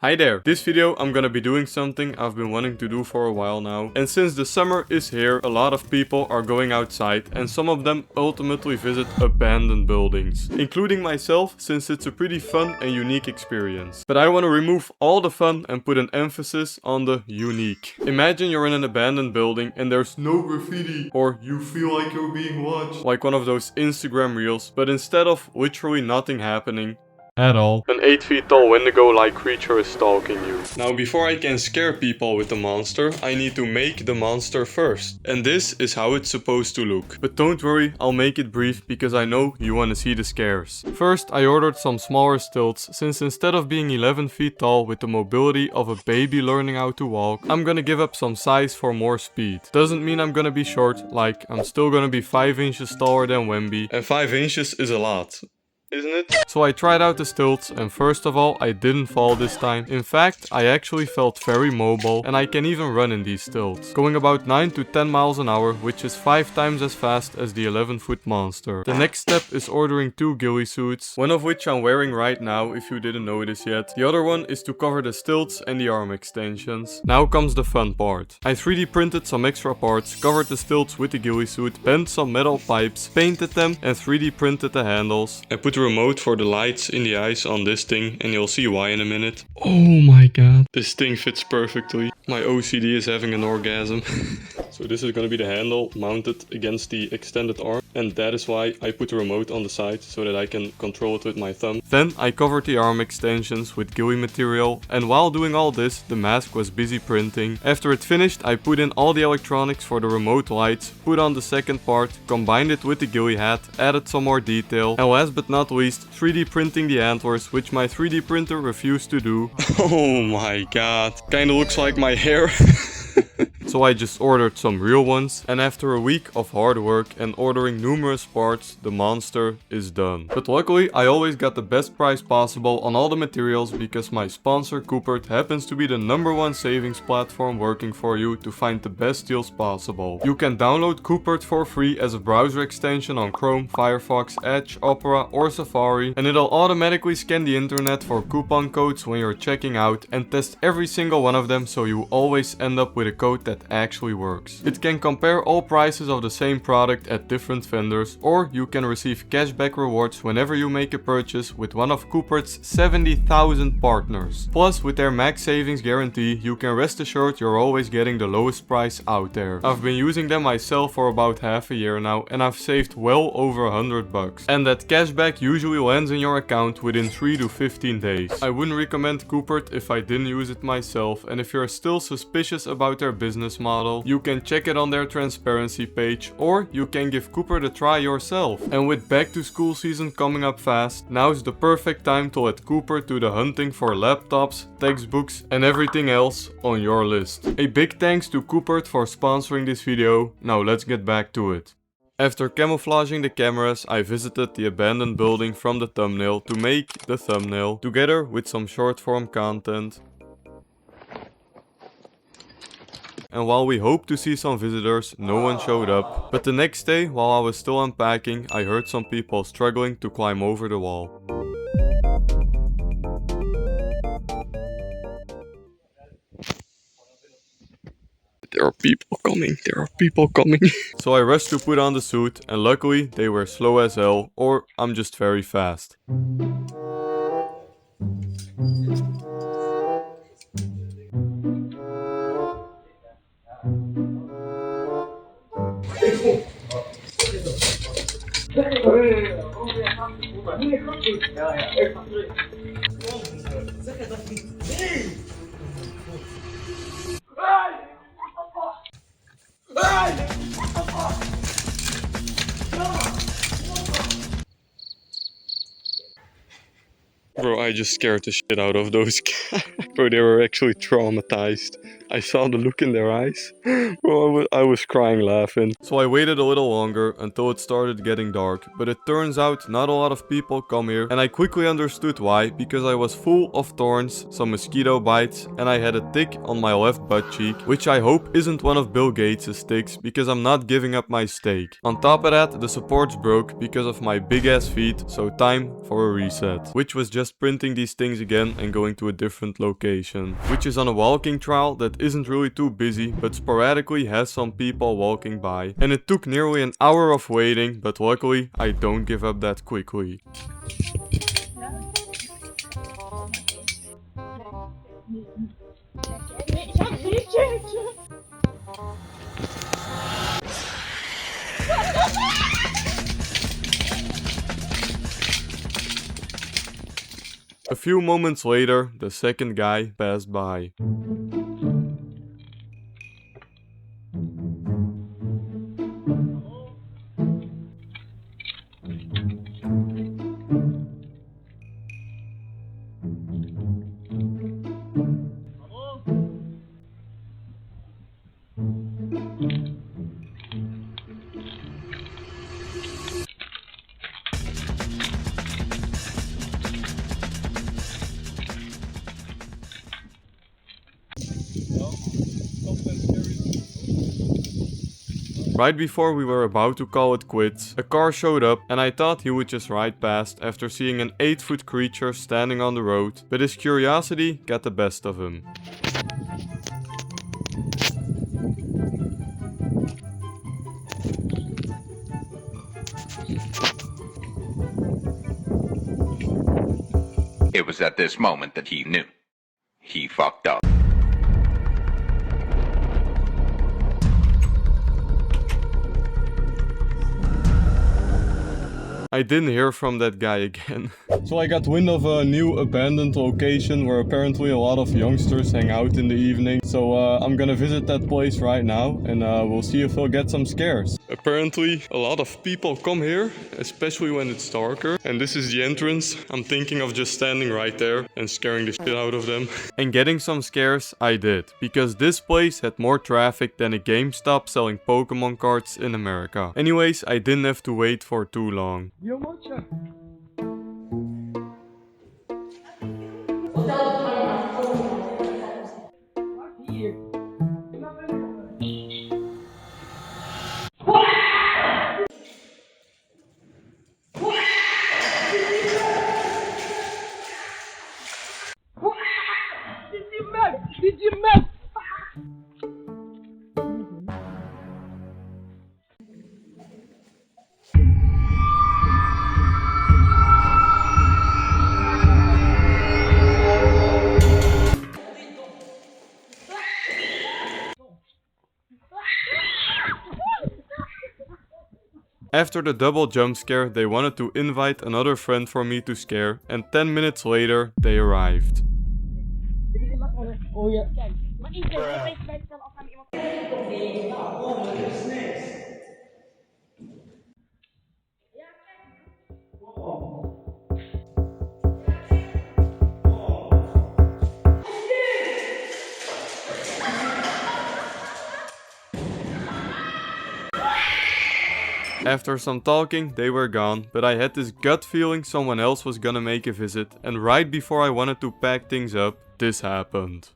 Hi there! This video I'm gonna be doing something I've been wanting to do for a while now. And since the summer is here, a lot of people are going outside and some of them ultimately visit abandoned buildings. Including myself, since it's a pretty fun and unique experience. But I want to remove all the fun and put an emphasis on the unique. Imagine you're in an abandoned building and there's no graffiti, or you feel like you're being watched. Like one of those Instagram reels, but instead of literally nothing happening at all, an 8 feet tall Wendigo-like creature is stalking you. Now before I can scare people with the monster, I need to make the monster first. And this is how it's supposed to look. But don't worry, I'll make it brief because I know you want to see the scares. First, I ordered some smaller stilts, since instead of being 11 feet tall with the mobility of a baby learning how to walk, I'm gonna give up some size for more speed. Doesn't mean I'm gonna be short, like I'm still gonna be 5 inches taller than Wemby, and 5 inches is a lot, isn't it? So I tried out the stilts, and first of all, I didn't fall this time. In fact, I actually felt very mobile, and I can even run in these stilts, going about 9 to 10 miles an hour, which is 5 times as fast as the 11-foot monster. The next step is ordering 2 ghillie suits, one of which I'm wearing right now if you didn't notice yet. The other one is to cover the stilts and the arm extensions. Now comes the fun part. I 3D printed some extra parts, covered the stilts with the ghillie suit, bent some metal pipes, painted them, and 3D printed the handles. I put the remote for the lights in the eyes on this thing, and you'll see why in a minute. Oh my god. This thing fits perfectly. My OCD is having an orgasm. So this is gonna be the handle mounted against the extended arm, and that is why I put the remote on the side, so that I can control it with my thumb. Then I covered the arm extensions with ghillie material, and while doing all this, the mask was busy printing. After it finished, I put in all the electronics for the remote lights, put on the second part, combined it with the ghillie hat, added some more detail, and last but not least, 3D printing the antlers, which my 3D printer refused to do. Oh my god. Kinda looks like my hair. So I just ordered some real ones, and after a week of hard work and ordering numerous parts, the monster is done. But luckily, I always got the best price possible on all the materials because my sponsor Coopert happens to be the #1 savings platform working for you to find the best deals possible. You can download Coopert for free as a browser extension on Chrome, Firefox, Edge, Opera or Safari, and it'll automatically scan the internet for coupon codes when you're checking out and test every single one of them, so you always end up with a code that actually works. It can compare all prices of the same product at different vendors, or you can receive cashback rewards whenever you make a purchase with one of Coopert's 70,000 partners. Plus, with their max savings guarantee, you can rest assured you're always getting the lowest price out there. I've been using them myself for about half a year now, and I've saved well over $100. And that cashback usually lands in your account within 3 to 15 days. I wouldn't recommend Coopert if I didn't use it myself, and if you're still suspicious about their business model, you can check it on their transparency page, or you can give Coopert a try yourself. And with back to school season coming up fast, now's the perfect time to let Coopert do the hunting for laptops, textbooks and everything else on your list. A big thanks to Coopert for sponsoring this video. Now let's get back to it. After camouflaging the cameras, I visited the abandoned building from the thumbnail to make the thumbnail, together with some short form content. And while we hoped to see some visitors, no one showed up. But the next day, while I was still unpacking, I heard some people struggling to climb over the wall. There are people coming. So I rushed to put on the suit, and luckily they were slow as hell, or I'm just very fast. Bro, I just scared the shit out of those guys. Bro, they were actually traumatized. I saw the look in their eyes. Bro, I was crying laughing. So I waited a little longer until it started getting dark. But it turns out not a lot of people come here. And I quickly understood why. Because I was full of thorns, some mosquito bites, and I had a tick on my left butt cheek. Which I hope isn't one of Bill Gates' ticks, because I'm not giving up my steak. On top of that, the supports broke because of my big ass feet. So time for a reset. Which was just printed printing these things again and going to a different location, which is on a walking trail that isn't really too busy, but sporadically has some people walking by. And it took nearly an hour of waiting, but luckily I don't give up that quickly. A few moments later, the second guy passed by. Right before we were about to call it quits, a car showed up and I thought he would just ride past after seeing an 8-foot creature standing on the road, but his curiosity got the best of him. It was at this moment that he knew. He fucked up. I didn't hear from that guy again. So I got wind of a new abandoned location where apparently a lot of youngsters hang out in the evening. So I'm gonna visit that place right now and we'll see if we'll get some scares. Apparently a lot of people come here, especially when it's darker. And this is the entrance. I'm thinking of just standing right there and scaring the shit out of them. And getting some scares I did, because this place had more traffic than a GameStop selling Pokemon cards in America. Anyways, I didn't have to wait for too long. Yo, Mocha. Did you mess? After the double jump scare, they wanted to invite another friend for me to scare, and 10 minutes later, they arrived. Oh, yeah. After some talking, they were gone, but I had this gut feeling someone else was gonna make a visit, and right before I wanted to pack things up, this happened.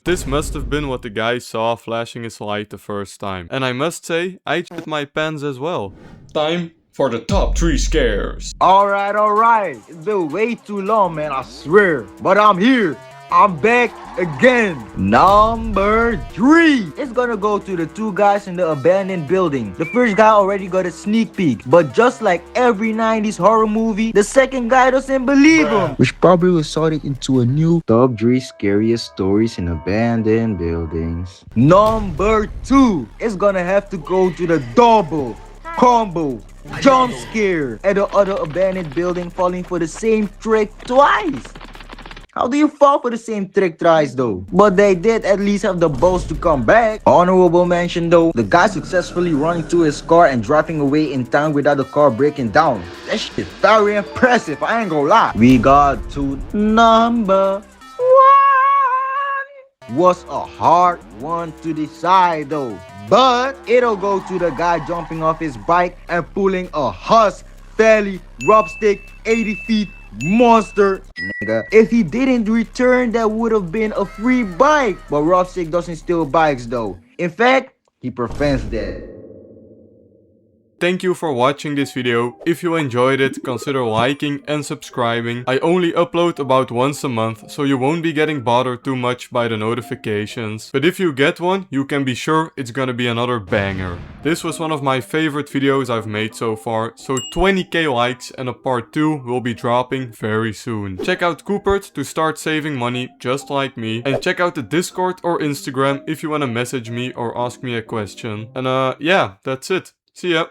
This must have been what the guy saw flashing his light the first time, and I must say, I shit my pants as well. Time for the top 3 scares. Alright. It's been way too long, man, I swear. But I'm here. I'm back again. Number 3. It's gonna go to the 2 guys in the abandoned building. The first guy already got a sneak peek, but just like every 90s horror movie, the second guy doesn't believe him, which probably resulted into a new top 3 scariest stories in abandoned buildings. Number 2. It's gonna have to go to the double combo jump scare at the other abandoned building, falling for the same trick twice. How do you fall for the same trick twice though? But they did at least have the balls to come back. Honorable mention though, the guy successfully running to his car and driving away in time without the car breaking down. That shit very impressive, I ain't gonna lie. We got to number 1. Was a hard one to decide though, but it'll go to the guy jumping off his bike and pulling a Husk Telly Robstick 80 feet monster, nigga. If he didn't return, that would have been a free bike. But Robstick doesn't steal bikes though. In fact, he prevents that. Thank you for watching this video. If you enjoyed it, consider liking and subscribing. I only upload about once a month, so you won't be getting bothered too much by the notifications. But if you get one, you can be sure it's gonna be another banger. This was one of my favorite videos I've made so far, so 20k likes and a part 2 will be dropping very soon. Check out Coopert to start saving money just like me, and check out the Discord or Instagram if you wanna message me or ask me a question. And yeah, that's it. See ya.